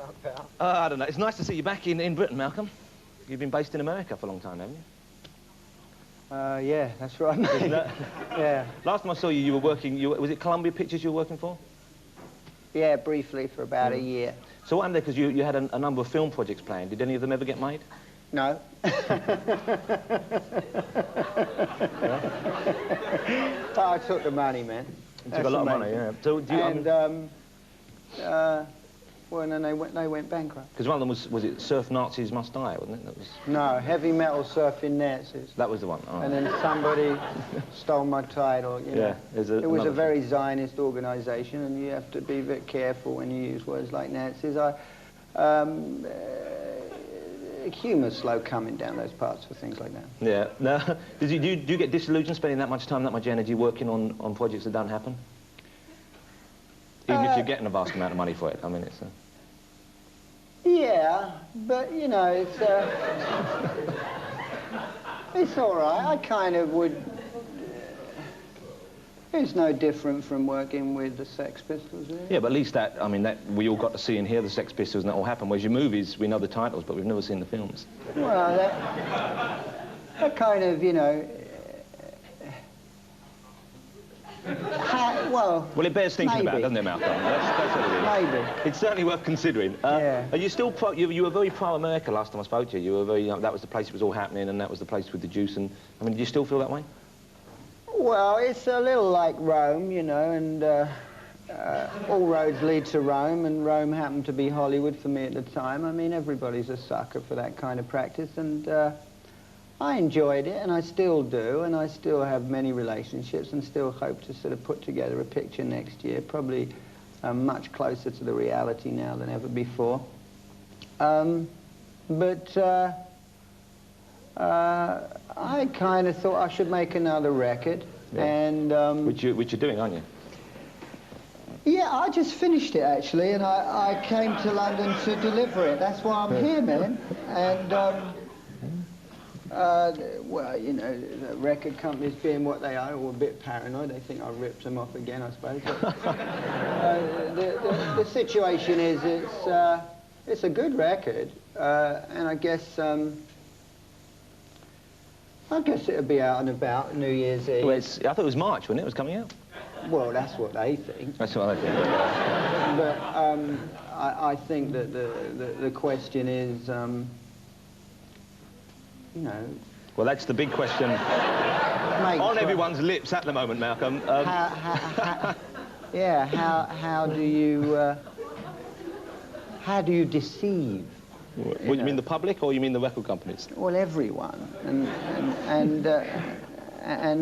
out, pal? I don't know. It's nice to see you back in Britain, Malcolm. You've been based in America for a long time, haven't you? Yeah, that's right, mate. Isn't that? Yeah. Last time I saw you, you were working... was it Columbia Pictures you were working for? Yeah, briefly, for about a year. So what happened there? Because you had a number of film projects planned. Did any of them ever get made? No. But I took the money, man. You took a lot of money, yeah. So do you, well, then they went bankrupt. because one of them was it Surf Nazis Must Die, wasn't it? That was... No, Heavy Metal Surfing Nazis. That was the one. Oh. And then somebody stole my title, you know. It was a very Zionist organisation, and you have to be a bit careful when you use words like Nazis. Humour's slow coming down those parts for things like that. Yeah. Now, do you get disillusioned spending that much time, that much energy working on projects that don't happen? Even if you're getting a vast amount of money for it, I mean, it's... Yeah, but, you know, it's... it's all right. I kind of would... it's no different from working with the Sex Pistols, really. Yeah, but at least that, I mean, that we all got to see and hear the Sex Pistols and that all happened. Whereas your movies, we know the titles, but we've never seen the films. Well, that kind of, you know... well, it bears thinking about, doesn't it, Malcolm? That's what it is. Maybe. It's certainly worth considering. Yeah. Are you still you were very pro-America last time I spoke to you. You were very, that was the place it was all happening, and that was the place with the juice. And I mean, do you still feel that way? Well, it's a little like Rome, you know, and all roads lead to Rome, and Rome happened to be Hollywood for me at the time. I mean, everybody's a sucker for that kind of practice, and I enjoyed it, and I still do, and I still have many relationships and still hope to sort of put together a picture next year, probably much closer to the reality now than ever before. I kind of thought I should make another record, and... which you're doing, aren't you? Yeah, I just finished it, actually, and I came to London to deliver it. That's why I'm here, man. And... well, you know, the record companies being what they are, all a bit paranoid. They think I ripped them off again, I suppose. But, the situation is, it's a good record, and I guess it'll be out and about New Year's Eve. Well, I thought it was March, wasn't it? It was coming out. Well, that's what they think. That's what I think. But I think that the question is. You know... Well, that's the big question on everyone's lips at the moment, Malcolm. Yeah, how do you deceive? What, you mean the public, or you mean the record companies? Well, everyone, and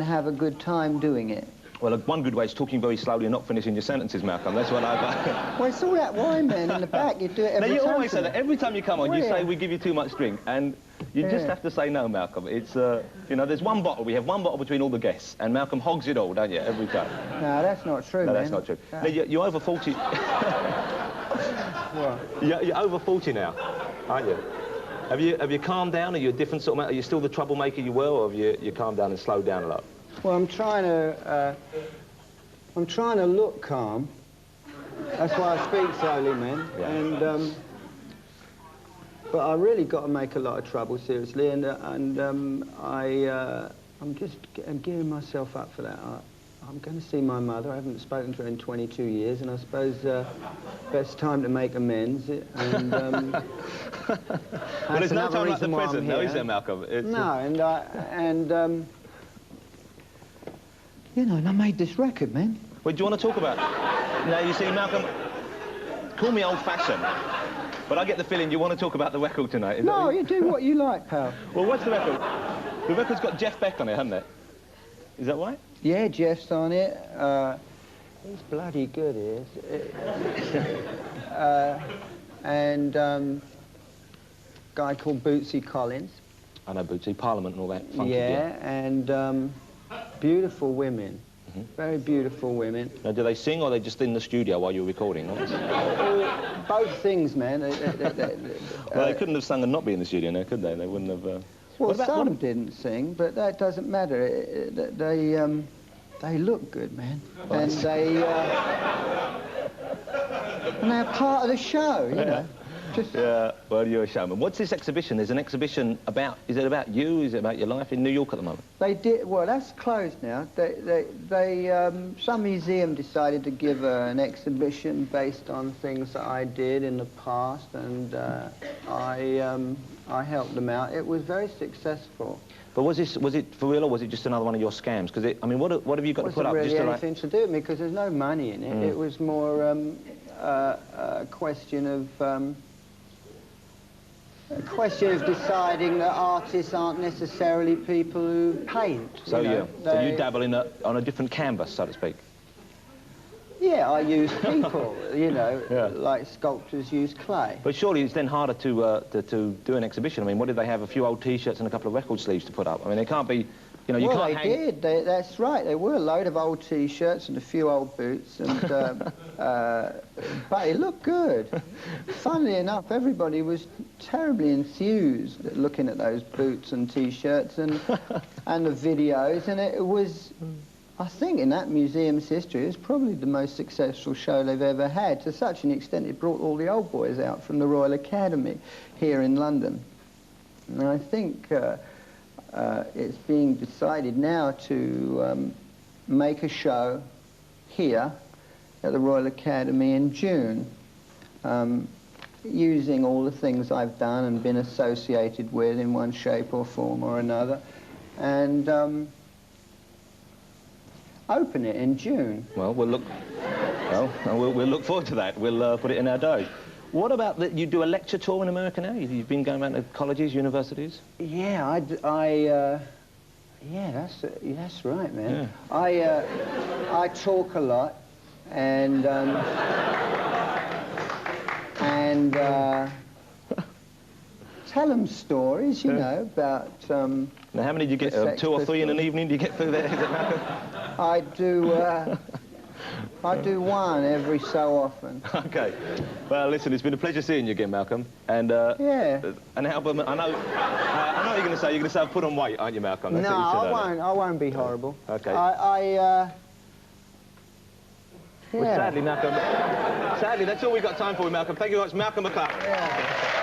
have a good time doing it. Well, one good way is talking very slowly and not finishing your sentences, Malcolm. That's what I've... Well, it's all that wine, man, in the back. You do it every time. No, you always say that. Every time you come on, you say we give you too much drink, and you just have to say no, Malcolm. It's, you know, there's one bottle. We have one bottle between all the guests, and Malcolm hogs it all, don't you, every time? No, that's not true, man. No, man. that's not true. No, you're over 40... What? You're over 40 now, aren't you? Have you calmed down? Are you a different sort of man? Are you still the troublemaker you were, or have you calmed down and slowed down a lot? Well, I'm trying to look calm. That's why I speak slowly, man. Yeah. And but I really got to make a lot of trouble, seriously, and I'm just gearing myself up for that. I'm going to see my mother. I haven't spoken to her in 22 years, and I suppose best time to make amends. And well, there's no time like the present, though, is there, Malcolm? No, and you know, and I made this record, man. Well, do you want to talk about... Now, you see, Malcolm, call me old-fashioned, but I get the feeling you want to talk about the record tonight. No, you do what you like, pal. Well, what's the record? The record's got Jeff Beck on it, hasn't it? Is that right? Yeah, Jeff's on it. He's bloody good, he is. And guy called Bootsy Collins. I know Bootsy, Parliament and all that. Funky, yeah, and beautiful women. Very beautiful women. Now, do they sing, or are they just in the studio while you're recording? Both things, man. Well, they couldn't have sung and not be in the studio now, could they? They wouldn't have... Well, some didn't sing, but that doesn't matter. They look good, man. Oh, and they're part of the show, you know. Just... Yeah, well, you're a showman. What's this exhibition? There's an exhibition about... Is it about you? Is it about your life in New York at the moment? They did... Well, that's closed now. Some museum decided to give an exhibition based on things that I did in the past, and I helped them out. It was very successful. But was it for real, or was it just another one of your scams? Because, I mean, what have you got to put up? It wasn't really just anything to do with me, because there's no money in it. It was more a question of deciding that artists aren't necessarily people who paint. So, you know, so you dabble on a different canvas, so to speak. Yeah, I use people, you know, Yeah. like sculptors use clay. But surely it's then harder to do an exhibition. I mean, what did they have? A few old T-shirts and a couple of record sleeves to put up? I mean, they can't be, you know, you Well, can't hang... that's right. There were a load of old T-shirts and a few old boots, and but it looked good. Funnily enough, everybody was terribly enthused at looking at those boots and T-shirts and and the videos, and it was... I think in that museum's history, it's probably the most successful show they've ever had, to such an extent it brought all the old boys out from the Royal Academy here in London. And I think it's being decided now to make a show here at the Royal Academy in June, using all the things I've done and been associated with in one shape or form or another, and open it in June. Well, we'll look forward to that. We'll put it in our diary. What about that? You do a lecture tour in America now? You've been going around to colleges, universities? Yeah, yeah, that's right, man. Yeah. I talk a lot, and tell them stories, you know, about... Now, how many do you get? 2 or 3 in an evening? Do you get through there? Is it Malcolm? I do one every so often. Okay. Well, listen, it's been a pleasure seeing you again, Malcolm. And yeah. An album. I know what you're going to say. You're going to say I've put on weight, aren't you, Malcolm? That's no, what you said, I won't. I won't be horrible. Okay. Yeah. Well, sadly, Malcolm. Sadly, that's all we've got time for, Malcolm. Thank you very much, Malcolm Mclaren. Yeah.